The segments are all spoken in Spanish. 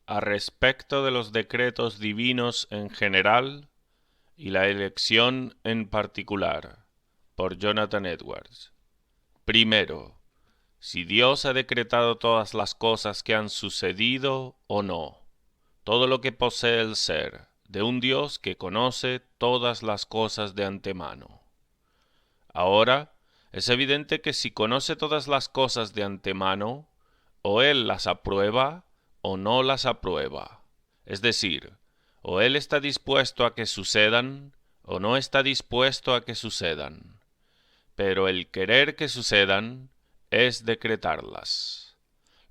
a respecto de los decretos divinos en general y la elección en particular, por Jonathan Edwards. Primero, si Dios ha decretado todas las cosas que han sucedido o no, todo lo que posee el ser, de un Dios que conoce todas las cosas de antemano. Ahora, es evidente que si conoce todas las cosas de antemano, o Él las aprueba o no las aprueba. Es decir, o Él está dispuesto a que sucedan o no está dispuesto a que sucedan. Pero el querer que sucedan es decretarlas.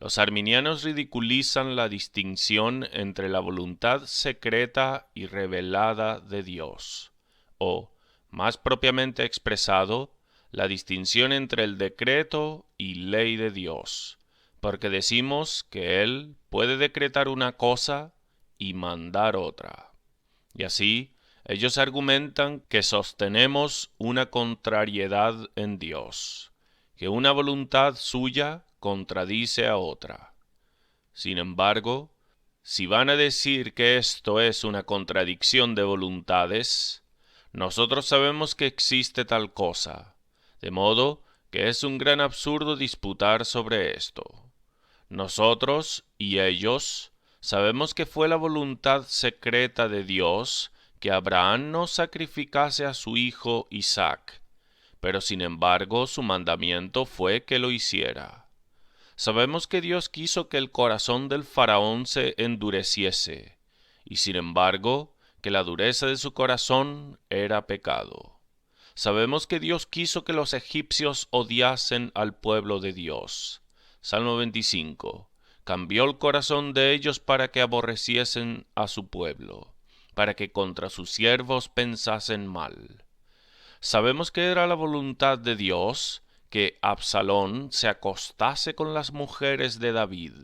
Los arminianos ridiculizan la distinción entre la voluntad secreta y revelada de Dios, o, más propiamente expresado, la distinción entre el decreto y ley de Dios, porque decimos que Él puede decretar una cosa y mandar otra. Y así, ellos argumentan que sostenemos una contrariedad en Dios, que una voluntad suya contradice a otra. Sin embargo, si van a decir que esto es una contradicción de voluntades, nosotros sabemos que existe tal cosa, de modo que es un gran absurdo disputar sobre esto. Nosotros y ellos sabemos que fue la voluntad secreta de Dios que Abraham no sacrificase a su hijo Isaac, pero sin embargo su mandamiento fue que lo hiciera. Sabemos que Dios quiso que el corazón del faraón se endureciese, y sin embargo que la dureza de su corazón era pecado. Sabemos que Dios quiso que los egipcios odiasen al pueblo de Dios. Salmo 25. Cambió el corazón de ellos para que aborreciesen a su pueblo, para que contra sus siervos pensasen mal. Sabemos que era la voluntad de Dios que Absalón se acostase con las mujeres de David.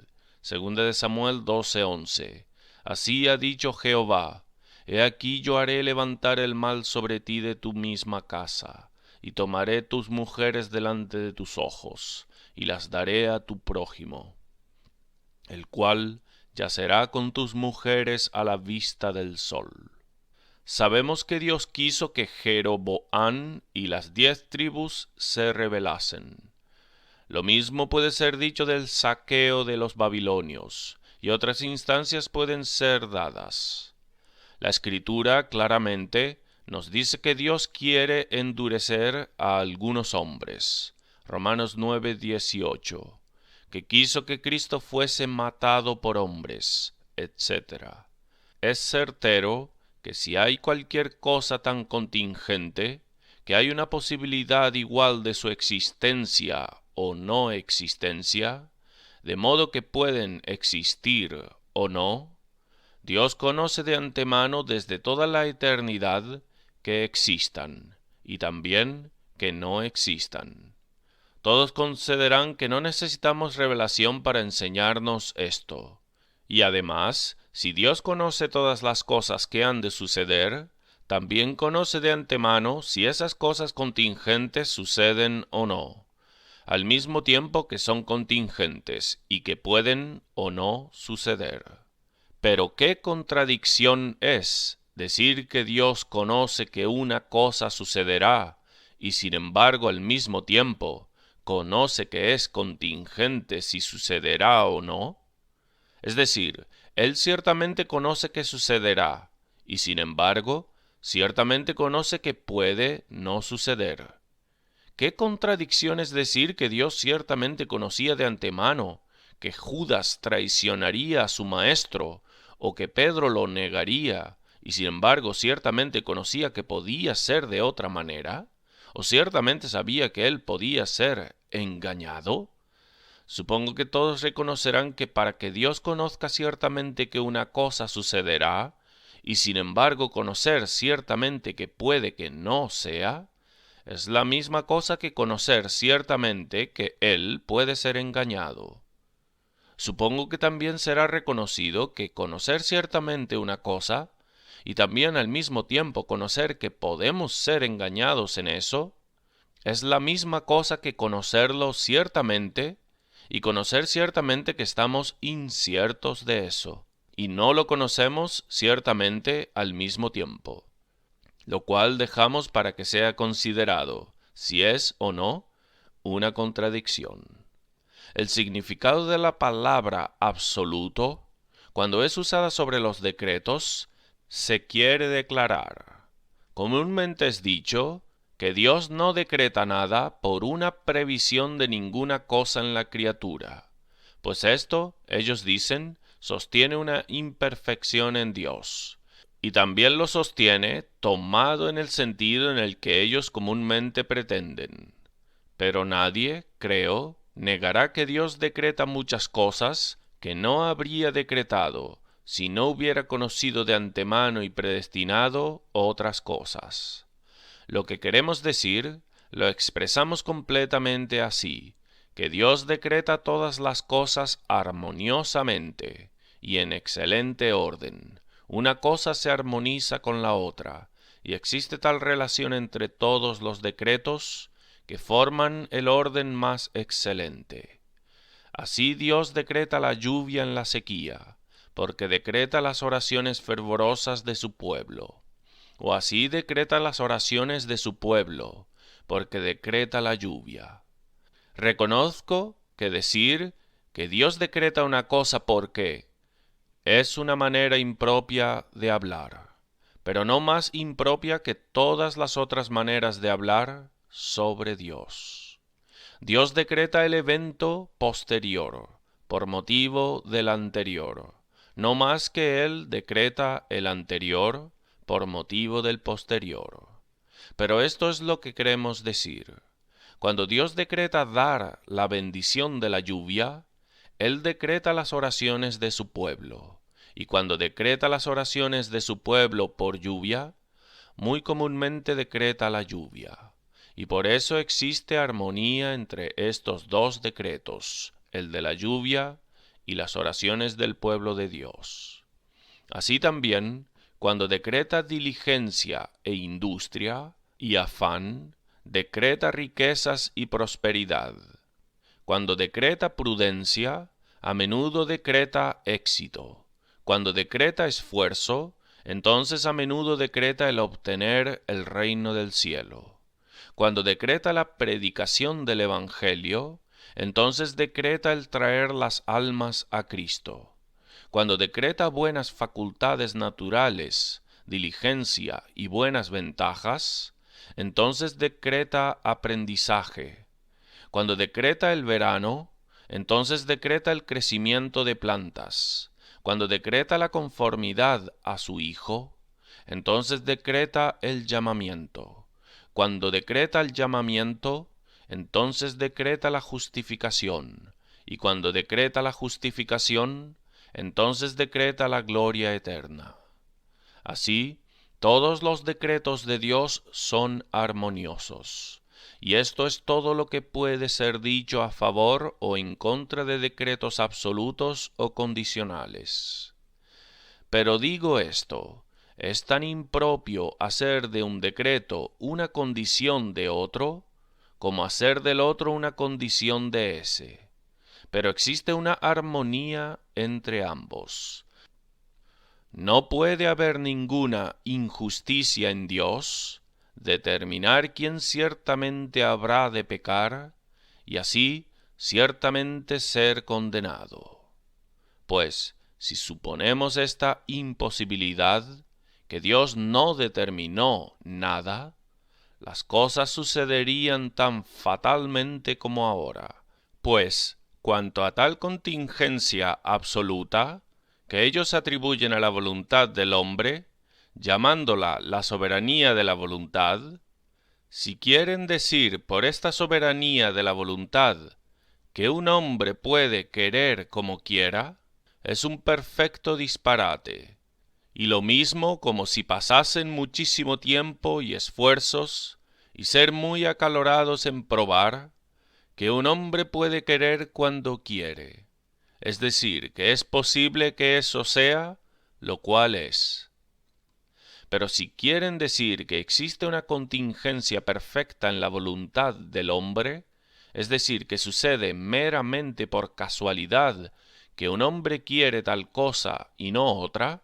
Segunda de Samuel 12:11. Así ha dicho Jehová: He aquí yo haré levantar el mal sobre ti de tu misma casa, y tomaré tus mujeres delante de tus ojos, y las daré a tu prójimo, el cual yacerá con tus mujeres a la vista del sol. Sabemos que Dios quiso que Jeroboam y las 10 tribus se rebelasen. Lo mismo puede ser dicho del saqueo de los babilonios, y otras instancias pueden ser dadas. La Escritura claramente nos dice que Dios quiere endurecer a algunos hombres. Romanos 9:18, que quiso que Cristo fuese matado por hombres, etc. Es certero que si hay cualquier cosa tan contingente, que hay una posibilidad igual de su existencia o no existencia, de modo que pueden existir o no, Dios conoce de antemano desde toda la eternidad que existan y también que no existan. Todos concederán que no necesitamos revelación para enseñarnos esto. Y además, si Dios conoce todas las cosas que han de suceder, también conoce de antemano si esas cosas contingentes suceden o no, al mismo tiempo que son contingentes y que pueden o no suceder. Pero qué contradicción es decir que Dios conoce que una cosa sucederá y sin embargo al mismo tiempo conoce que es contingente si sucederá o no. Es decir, Él ciertamente conoce que sucederá y sin embargo ciertamente conoce que puede no suceder. ¿Qué contradicción es decir que Dios ciertamente conocía de antemano que Judas traicionaría a su maestro o que Pedro lo negaría, y sin embargo ciertamente conocía que podía ser de otra manera? ¿O ciertamente sabía que él podía ser engañado? Supongo que todos reconocerán que para que Dios conozca ciertamente que una cosa sucederá, y sin embargo conocer ciertamente que puede que no sea, es la misma cosa que conocer ciertamente que Él puede ser engañado. Supongo que también será reconocido que conocer ciertamente una cosa, y también al mismo tiempo conocer que podemos ser engañados en eso, es la misma cosa que conocerlo ciertamente, y conocer ciertamente que estamos inciertos de eso. y no lo conocemos ciertamente al mismo tiempo, lo cual dejamos para que sea considerado, si es o no, una contradicción. El significado de la palabra absoluto, cuando es usada sobre los decretos, se quiere declarar. Comúnmente es dicho que Dios no decreta nada por una previsión de ninguna cosa en la criatura, pues esto, ellos dicen, sostiene una imperfección en Dios, y también lo sostiene tomado en el sentido en el que ellos comúnmente pretenden. Pero nadie, creo, negará que Dios decreta muchas cosas que no habría decretado si no hubiera conocido de antemano y predestinado otras cosas. Lo que queremos decir lo expresamos completamente así, que Dios decreta todas las cosas armoniosamente y en excelente orden. Una cosa se armoniza con la otra, y existe tal relación entre todos los decretos que forman el orden más excelente. Así Dios decreta la lluvia en la sequía, porque decreta las oraciones fervorosas de su pueblo. O así decreta las oraciones de su pueblo, porque decreta la lluvia. Reconozco que decir que Dios decreta una cosa porque es una manera impropia de hablar, pero no más impropia que todas las otras maneras de hablar sobre Dios. Dios decreta el evento posterior, por motivo del anterior, no más que Él decreta el anterior, por motivo del posterior. Pero esto es lo que queremos decir. Cuando Dios decreta dar la bendición de la lluvia, Él decreta las oraciones de su pueblo. Y cuando decreta las oraciones de su pueblo por lluvia, muy comúnmente decreta la lluvia. Y por eso existe armonía entre estos dos decretos, el de la lluvia y las oraciones del pueblo de Dios. Así también, cuando decreta diligencia e industria y afán, decreta riquezas y prosperidad. Cuando decreta prudencia, a menudo decreta éxito. Cuando decreta esfuerzo, entonces a menudo decreta el obtener el reino del cielo. Cuando decreta la predicación del Evangelio, entonces decreta el traer las almas a Cristo. Cuando decreta buenas facultades naturales, diligencia y buenas ventajas, entonces decreta aprendizaje. Cuando decreta el verano, entonces decreta el crecimiento de plantas. Cuando decreta la conformidad a su Hijo, entonces decreta el llamamiento. Cuando decreta el llamamiento, entonces decreta la justificación. Y cuando decreta la justificación, entonces decreta la gloria eterna. Así, todos los decretos de Dios son armoniosos. Y esto es todo lo que puede ser dicho a favor o en contra de decretos absolutos o condicionales. Pero digo esto, es tan impropio hacer de un decreto una condición de otro, como hacer del otro una condición de ese. Pero existe una armonía entre ambos. No puede haber ninguna injusticia en Dios, determinar quién ciertamente habrá de pecar, y así ciertamente ser condenado. Pues, si suponemos esta imposibilidad, que Dios no determinó nada, las cosas sucederían tan fatalmente como ahora. Pues, cuanto a tal contingencia absoluta, que ellos atribuyen a la voluntad del hombre, llamándola la soberanía de la voluntad, si quieren decir por esta soberanía de la voluntad que un hombre puede querer como quiera, es un perfecto disparate, y lo mismo como si pasasen muchísimo tiempo y esfuerzos, y ser muy acalorados en probar, que un hombre puede querer cuando quiere, es decir, que es posible que eso sea, lo cual es. Pero si quieren decir que existe una contingencia perfecta en la voluntad del hombre, es decir, que sucede meramente por casualidad que un hombre quiere tal cosa y no otra,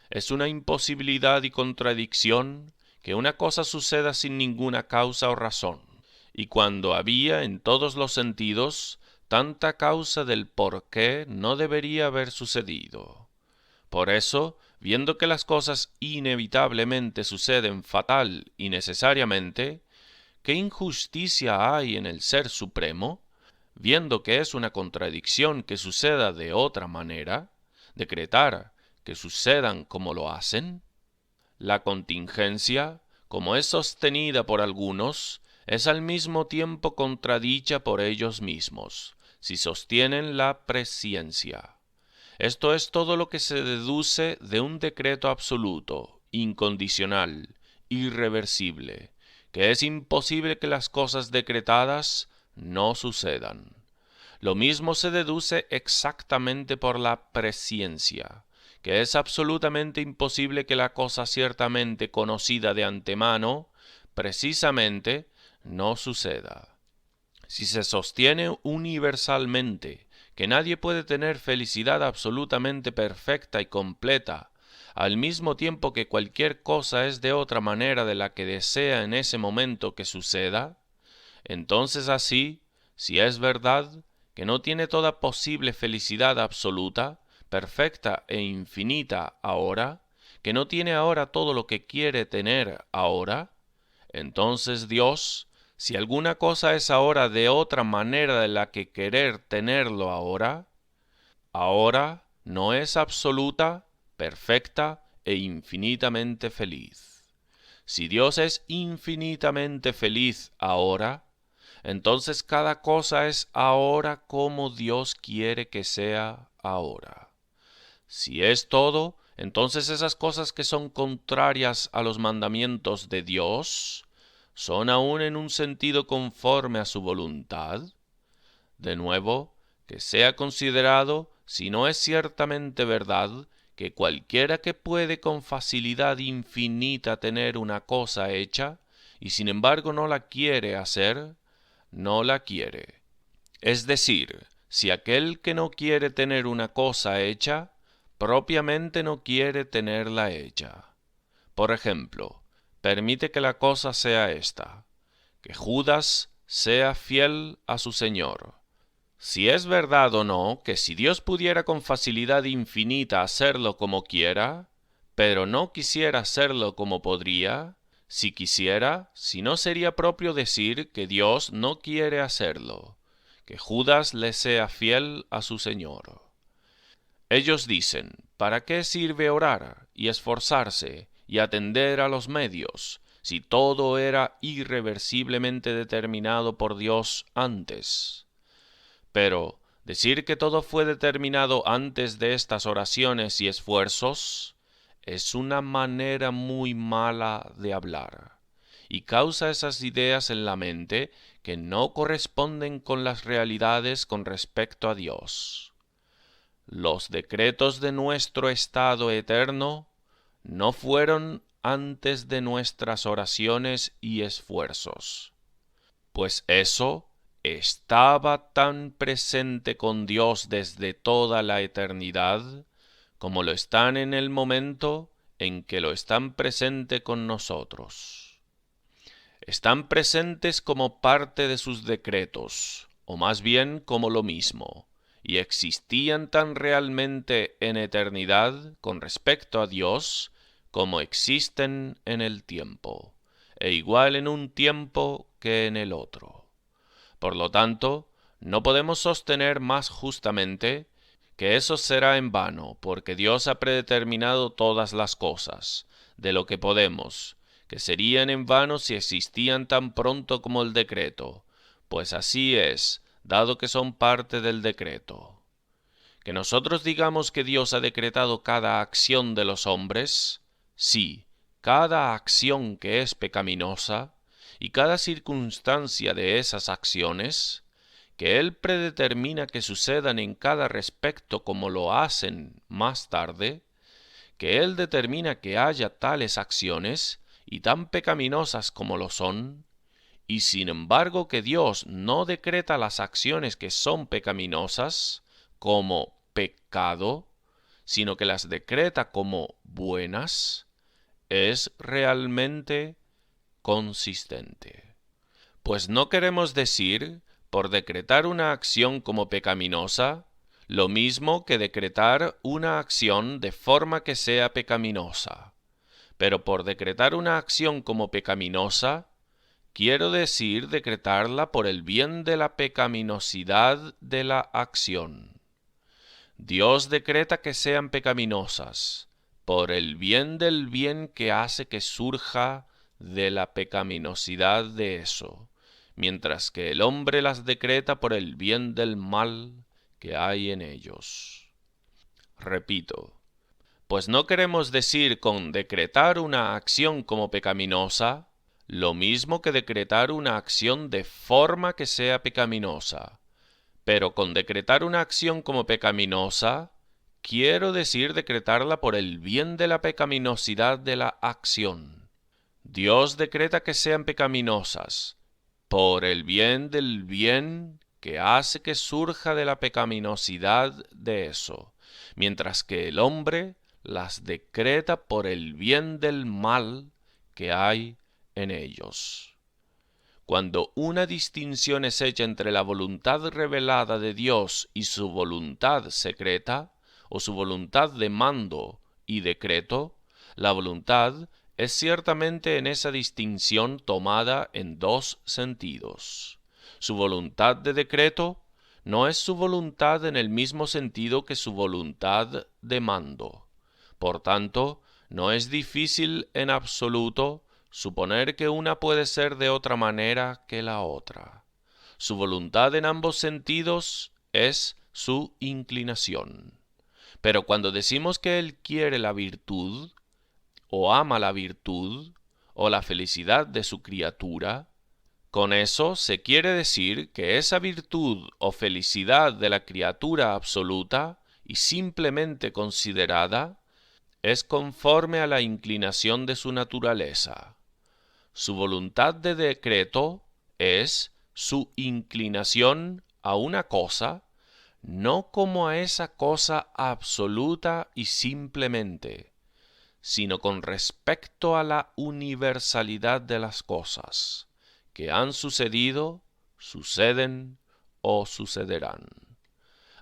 es una imposibilidad y contradicción que una cosa suceda sin ninguna causa o razón, y cuando había en todos los sentidos tanta causa del por qué no debería haber sucedido. Por eso, viendo que las cosas inevitablemente suceden fatal y necesariamente, ¿qué injusticia hay en el Ser Supremo? Viendo que es una contradicción que suceda de otra manera, decretar que sucedan como lo hacen. La contingencia, como es sostenida por algunos, es al mismo tiempo contradicha por ellos mismos, si sostienen la presciencia. Esto es todo lo que se deduce de un decreto absoluto, incondicional, irreversible, que es imposible que las cosas decretadas no sucedan. Lo mismo se deduce exactamente por la presciencia, que es absolutamente imposible que la cosa ciertamente conocida de antemano, precisamente, no suceda. Si se sostiene universalmente que nadie puede tener felicidad absolutamente perfecta y completa, al mismo tiempo que cualquier cosa es de otra manera de la que desea en ese momento que suceda, entonces así, si es verdad que no tiene toda posible felicidad absoluta, perfecta e infinita ahora, que no tiene ahora todo lo que quiere tener ahora, entonces Dios, si alguna cosa es ahora de otra manera de la que querer tenerlo ahora, ahora no es absoluta, perfecta e infinitamente feliz. Si Dios es infinitamente feliz ahora, entonces cada cosa es ahora como Dios quiere que sea ahora. Si es todo, entonces esas cosas que son contrarias a los mandamientos de Dios, ¿son aún en un sentido conforme a su voluntad? De nuevo, que sea considerado, si no es ciertamente verdad, que cualquiera que puede con facilidad infinita tener una cosa hecha, y sin embargo no la quiere hacer, no la quiere. Es decir, si aquel que no quiere tener una cosa hecha, propiamente no quiere tenerla hecha. Por ejemplo, permite que la cosa sea esta, que Judas sea fiel a su Señor. Si es verdad o no que si Dios pudiera con facilidad infinita hacerlo como quiera, pero no quisiera hacerlo como podría, si quisiera, si no sería propio decir que Dios no quiere hacerlo, que Judas le sea fiel a su Señor. Ellos dicen, ¿para qué sirve orar y esforzarse y atender a los medios, si todo era irreversiblemente determinado por Dios antes? Pero decir que todo fue determinado antes de estas oraciones y esfuerzos es una manera muy mala de hablar, y causa esas ideas en la mente que no corresponden con las realidades con respecto a Dios. Los decretos de nuestro estado eterno no fueron antes de nuestras oraciones y esfuerzos, pues eso estaba tan presente con Dios desde toda la eternidad, como lo están en el momento en que lo están presente con nosotros. Están presentes como parte de sus decretos, o más bien como lo mismo, y existían tan realmente en eternidad con respecto a Dios como existen en el tiempo, e igual en un tiempo que en el otro. Por lo tanto, no podemos sostener más justamente que eso será en vano, porque Dios ha predeterminado todas las cosas, de lo que podemos, que serían en vano si existían tan pronto como el decreto, pues así es, dado que son parte del decreto. Que nosotros digamos que Dios ha decretado cada acción de los hombres, sí, cada acción que es pecaminosa, y cada circunstancia de esas acciones, que Él predetermina que sucedan en cada respecto como lo hacen más tarde, que Él determina que haya tales acciones, y tan pecaminosas como lo son, y sin embargo que Dios no decreta las acciones que son pecaminosas, como pecado, sino que las decreta como buenas, es realmente consistente. Pues no queremos decir, por decretar una acción como pecaminosa, lo mismo que decretar una acción de forma que sea pecaminosa. Pero por decretar una acción como pecaminosa, quiero decir decretarla por el bien de la pecaminosidad de la acción. Dios decreta que sean pecaminosas, por el bien del bien que hace que surja de la pecaminosidad de eso, mientras que el hombre las decreta por el bien del mal que hay en ellos. Repito, pues no queremos decir con decretar una acción como pecaminosa lo mismo que decretar una acción de forma que sea pecaminosa. Pero con decretar una acción como pecaminosa, quiero decir decretarla por el bien de la pecaminosidad de la acción. Dios decreta que sean pecaminosas, por el bien del bien que hace que surja de la pecaminosidad de eso, mientras que el hombre las decreta por el bien del mal que hay en ellos. Cuando una distinción es hecha entre la voluntad revelada de Dios y su voluntad secreta, o su voluntad de mando y decreto, la voluntad es ciertamente en esa distinción tomada en dos sentidos. Su voluntad de decreto no es su voluntad en el mismo sentido que su voluntad de mando. Por tanto, no es difícil en absoluto suponer que una puede ser de otra manera que la otra. Su voluntad en ambos sentidos es su inclinación. Pero cuando decimos que Él quiere la virtud, o ama la virtud, o la felicidad de su criatura, con eso se quiere decir que esa virtud o felicidad de la criatura absoluta y simplemente considerada es conforme a la inclinación de su naturaleza. Su voluntad de decreto es su inclinación a una cosa, no como a esa cosa absoluta y simplemente, sino con respecto a la universalidad de las cosas, que han sucedido, suceden o sucederán.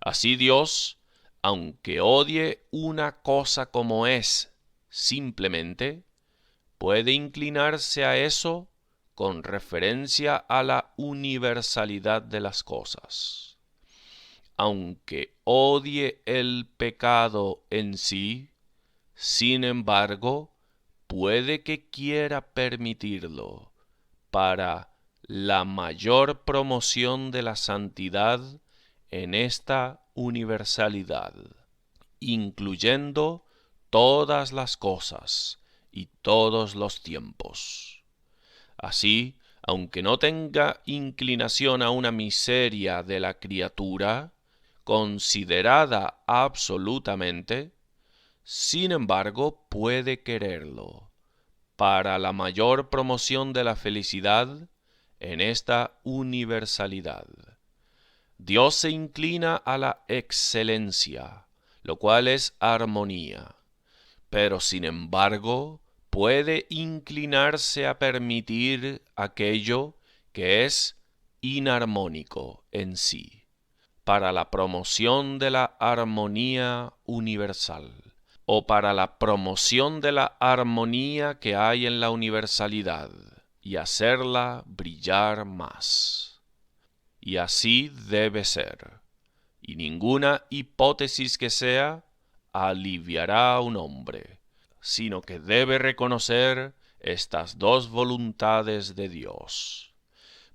Así Dios, aunque odie una cosa como es simplemente, puede inclinarse a eso con referencia a la universalidad de las cosas. Aunque odie el pecado en sí, sin embargo, puede que quiera permitirlo para la mayor promoción de la santidad en esta universalidad, incluyendo todas las cosas y todos los tiempos. Así, aunque no tenga inclinación a una miseria de la criatura, considerada absolutamente, sin embargo puede quererlo, para la mayor promoción de la felicidad en esta universalidad. Dios se inclina a la excelencia, lo cual es armonía, pero sin embargo puede inclinarse a permitir aquello que es inarmónico en sí, para la promoción de la armonía universal, o para la promoción de la armonía que hay en la universalidad, y hacerla brillar más. Y así debe ser, y ninguna hipótesis que sea aliviará a un hombre, sino que debe reconocer estas dos voluntades de Dios.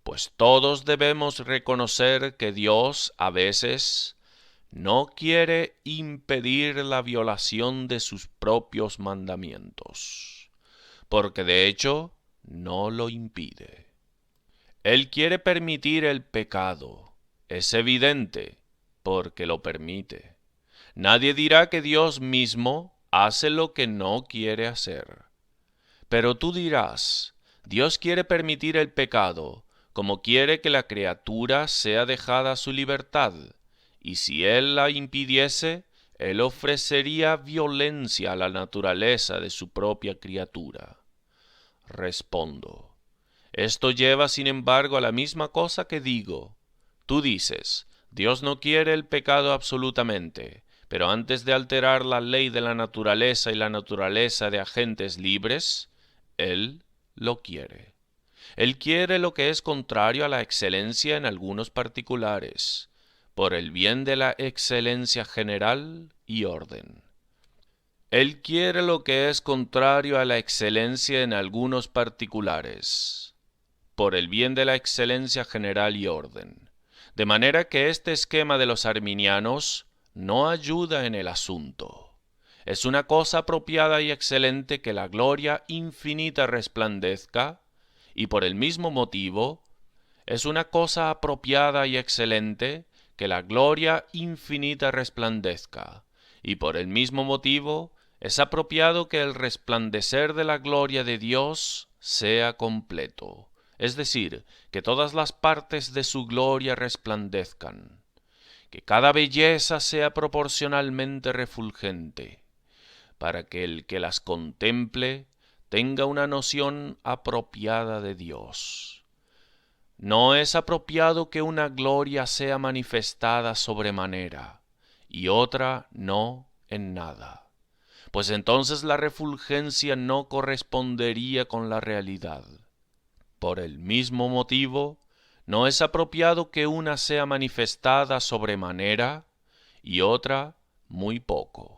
Pues todos debemos reconocer que Dios a veces no quiere impedir la violación de sus propios mandamientos, porque de hecho no lo impide. Él quiere permitir el pecado, es evidente, porque lo permite. Nadie dirá que Dios mismo hace lo que no quiere hacer. Pero tú dirás, Dios quiere permitir el pecado, como quiere que la criatura sea dejada a su libertad, y si él la impidiese, él ofrecería violencia a la naturaleza de su propia criatura. Respondo. Esto lleva, sin embargo, a la misma cosa que digo. Tú dices, Dios no quiere el pecado absolutamente, pero antes de alterar la ley de la naturaleza y la naturaleza de agentes libres, Él lo quiere. Él quiere lo que es contrario a la excelencia en algunos particulares, por el bien de la excelencia general y orden. Él quiere lo que es contrario a la excelencia en algunos particulares, por el bien de la excelencia general y orden. De manera que este esquema de los arminianos no ayuda en el asunto. Es una cosa apropiada y excelente que la gloria infinita resplandezca, y por el mismo motivo, es una cosa apropiada y excelente que la gloria infinita resplandezca, y por el mismo motivo, es apropiado que el resplandecer de la gloria de Dios sea completo, es decir, que todas las partes de su gloria resplandezcan, que cada belleza sea proporcionalmente refulgente, para que el que las contemple tenga una noción apropiada de Dios. No es apropiado que una gloria sea manifestada sobremanera, y otra no en nada, pues entonces la refulgencia no correspondería con la realidad. Por el mismo motivo, no es apropiado que una sea manifestada sobremanera y otra muy poco.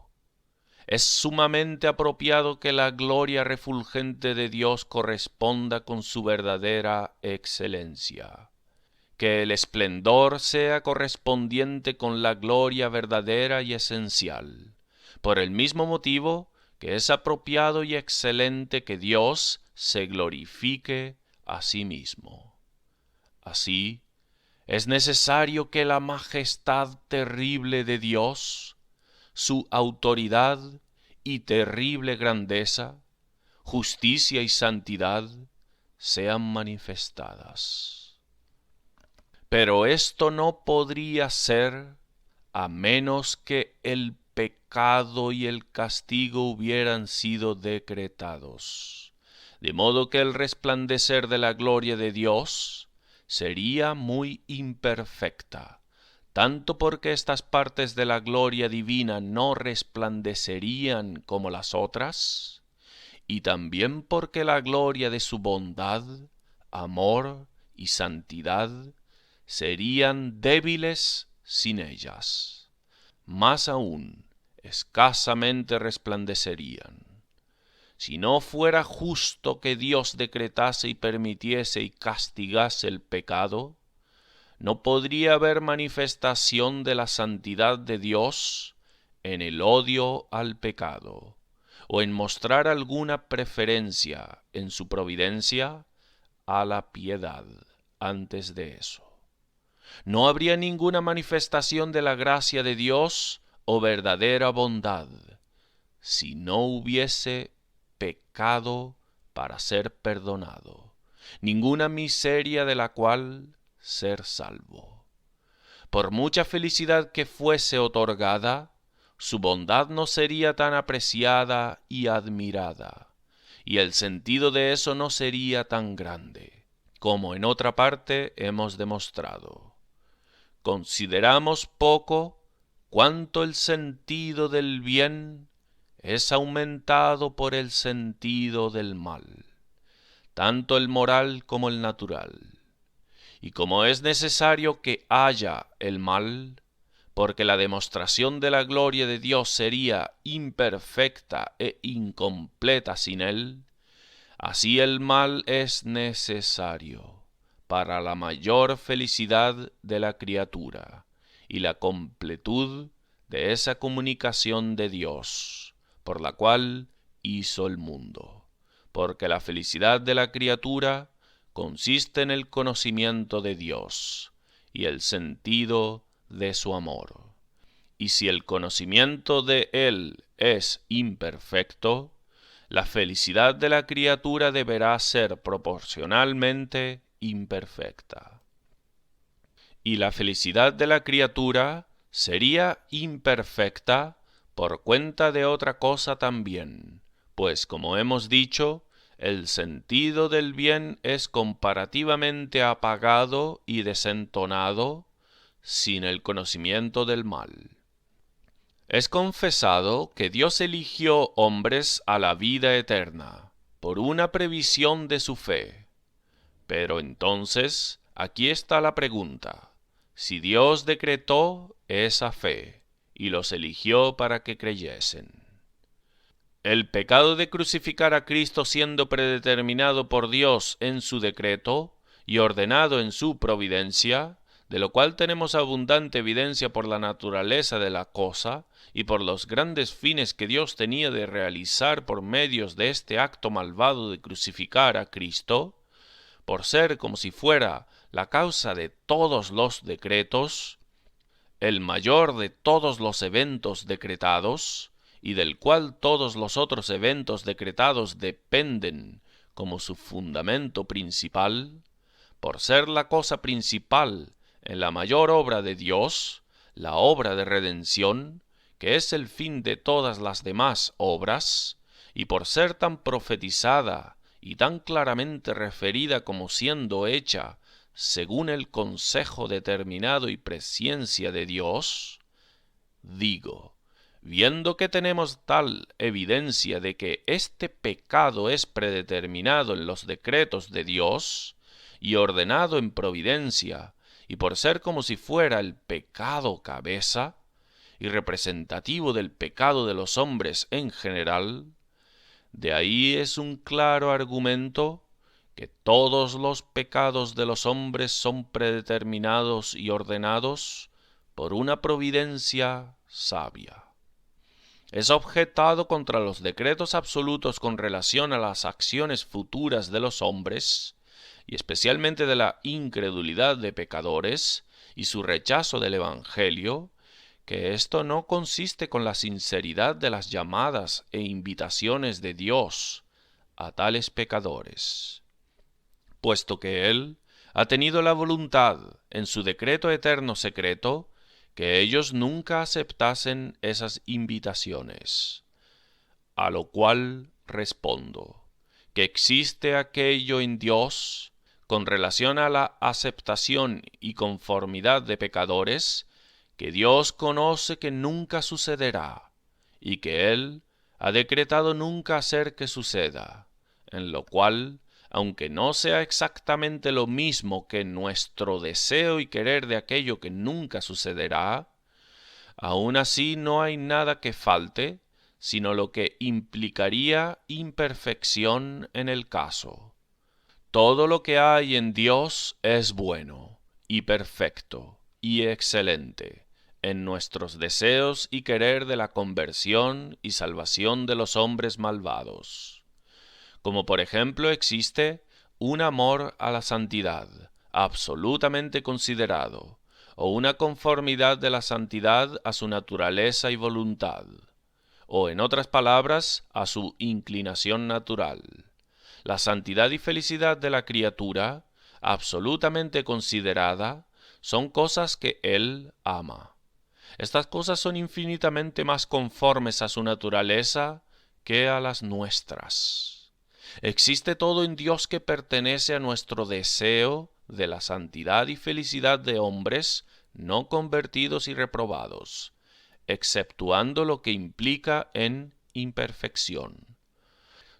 Es sumamente apropiado que la gloria refulgente de Dios corresponda con su verdadera excelencia, que el esplendor sea correspondiente con la gloria verdadera y esencial, por el mismo motivo que es apropiado y excelente que Dios se glorifique a sí mismo. Así, es necesario que la majestad terrible de Dios, su autoridad y terrible grandeza, justicia y santidad sean manifestadas. Pero esto no podría ser a menos que el pecado y el castigo hubieran sido decretados, de modo que el resplandecer de la gloria de Dios sería muy imperfecta, tanto porque estas partes de la gloria divina no resplandecerían como las otras, y también porque la gloria de su bondad, amor y santidad serían débiles sin ellas. Más aún, escasamente resplandecerían. Si no fuera justo que Dios decretase y permitiese y castigase el pecado, no podría haber manifestación de la santidad de Dios en el odio al pecado, o en mostrar alguna preferencia en su providencia a la piedad antes de eso. No habría ninguna manifestación de la gracia de Dios o verdadera bondad, si no hubiese pecado para ser perdonado, ninguna miseria de la cual ser salvo. Por mucha felicidad que fuese otorgada, su bondad no sería tan apreciada y admirada, y el sentido de eso no sería tan grande, como en otra parte hemos demostrado. Consideramos poco cuánto el sentido del bien es aumentado por el sentido del mal, tanto el moral como el natural. Y como es necesario que haya el mal, porque la demostración de la gloria de Dios sería imperfecta e incompleta sin él, así el mal es necesario para la mayor felicidad de la criatura y la completud de esa comunicación de Dios, por la cual hizo el mundo, porque la felicidad de la criatura consiste en el conocimiento de Dios y el sentido de su amor. Y si el conocimiento de Él es imperfecto, la felicidad de la criatura deberá ser proporcionalmente imperfecta. Y la felicidad de la criatura sería imperfecta por cuenta de otra cosa también, pues como hemos dicho, el sentido del bien es comparativamente apagado y desentonado sin el conocimiento del mal. Es confesado que Dios eligió hombres a la vida eterna, por una previsión de su fe. Pero entonces, aquí está la pregunta. Si Dios decretó esa fe y los eligió para que creyesen, el pecado de crucificar a Cristo siendo predeterminado por Dios en su decreto y ordenado en su providencia, de lo cual tenemos abundante evidencia por la naturaleza de la cosa y por los grandes fines que Dios tenía de realizar por medios de este acto malvado de crucificar a Cristo, por ser como si fuera la causa de todos los decretos, el mayor de todos los eventos decretados, y del cual todos los otros eventos decretados dependen como su fundamento principal, por ser la cosa principal en la mayor obra de Dios, la obra de redención, que es el fin de todas las demás obras, y por ser tan profetizada y tan claramente referida como siendo hecha según el consejo determinado y presciencia de Dios, digo, viendo que tenemos tal evidencia de que este pecado es predeterminado en los decretos de Dios y ordenado en providencia, y por ser como si fuera el pecado cabeza y representativo del pecado de los hombres en general, de ahí es un claro argumento que todos los pecados de los hombres son predeterminados y ordenados por una providencia sabia. Es objetado contra los decretos absolutos con relación a las acciones futuras de los hombres, y especialmente de la incredulidad de pecadores y su rechazo del Evangelio, que esto no consiste con la sinceridad de las llamadas e invitaciones de Dios a tales pecadores, puesto que Él ha tenido la voluntad, en su decreto eterno secreto, que ellos nunca aceptasen esas invitaciones. A lo cual respondo, que existe aquello en Dios, con relación a la aceptación y conformidad de pecadores, que Dios conoce que nunca sucederá, y que Él ha decretado nunca hacer que suceda, en lo cual, aunque no sea exactamente lo mismo que nuestro deseo y querer de aquello que nunca sucederá, aun así no hay nada que falte, sino lo que implicaría imperfección en el caso. Todo lo que hay en Dios es bueno, y perfecto, y excelente, en nuestros deseos y querer de la conversión y salvación de los hombres malvados. Como por ejemplo existe un amor a la santidad, absolutamente considerado, o una conformidad de la santidad a su naturaleza y voluntad, o en otras palabras, a su inclinación natural. La santidad y felicidad de la criatura, absolutamente considerada, son cosas que Él ama. Estas cosas son infinitamente más conformes a su naturaleza que a las nuestras. Existe todo en Dios que pertenece a nuestro deseo de la santidad y felicidad de hombres no convertidos y reprobados, exceptuando lo que implica en imperfección.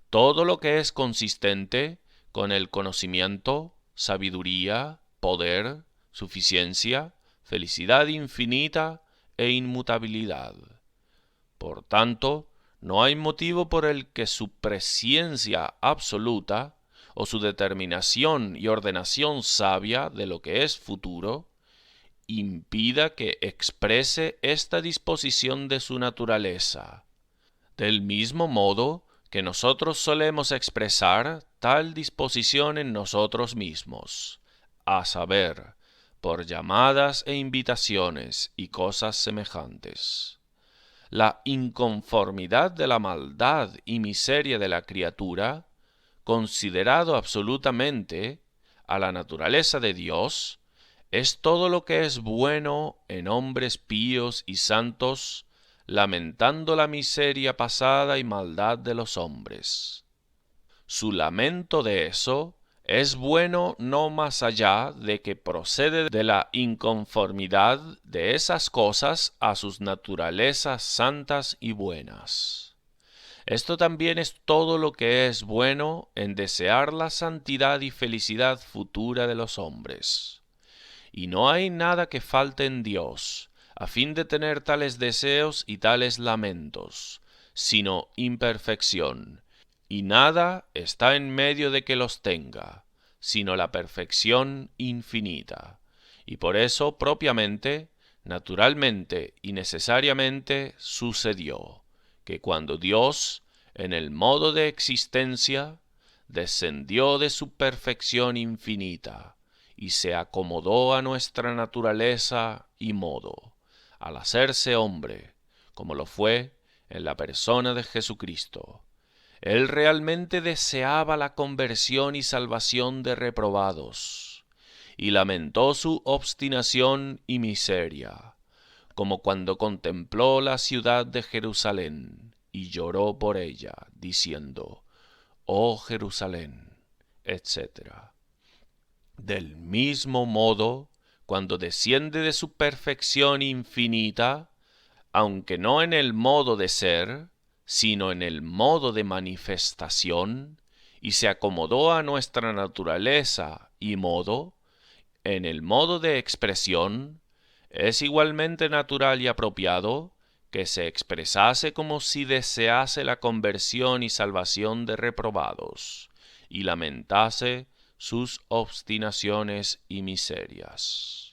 Todo lo que es consistente con el conocimiento, sabiduría, poder, suficiencia, felicidad infinita e inmutabilidad. Por tanto, no hay motivo por el que su presciencia absoluta o su determinación y ordenación sabia de lo que es futuro impida que exprese esta disposición de su naturaleza. Del mismo modo que nosotros solemos expresar tal disposición en nosotros mismos, a saber, por llamadas e invitaciones y cosas semejantes. La inconformidad de la maldad y miseria de la criatura, considerado absolutamente a la naturaleza de Dios, es todo lo que es bueno en hombres píos y santos, lamentando la miseria pasada y maldad de los hombres. Su lamento de eso es bueno no más allá de que procede de la inconformidad de esas cosas a sus naturalezas santas y buenas. Esto también es todo lo que es bueno en desear la santidad y felicidad futura de los hombres. Y no hay nada que falte en Dios, a fin de tener tales deseos y tales lamentos, sino imperfección, y nada está en medio de que los tenga, sino la perfección infinita. Y por eso propiamente, naturalmente y necesariamente sucedió, que cuando Dios, en el modo de existencia, descendió de su perfección infinita, y se acomodó a nuestra naturaleza y modo, al hacerse hombre, como lo fue en la persona de Jesucristo. Él realmente deseaba la conversión y salvación de reprobados, y lamentó su obstinación y miseria, como cuando contempló la ciudad de Jerusalén, y lloró por ella, diciendo, «Oh Jerusalén», etc. Del mismo modo, cuando desciende de su perfección infinita, aunque no en el modo de ser, sino en el modo de manifestación, y se acomodó a nuestra naturaleza y modo, en el modo de expresión, es igualmente natural y apropiado que se expresase como si desease la conversión y salvación de reprobados, y lamentase sus obstinaciones y miserias.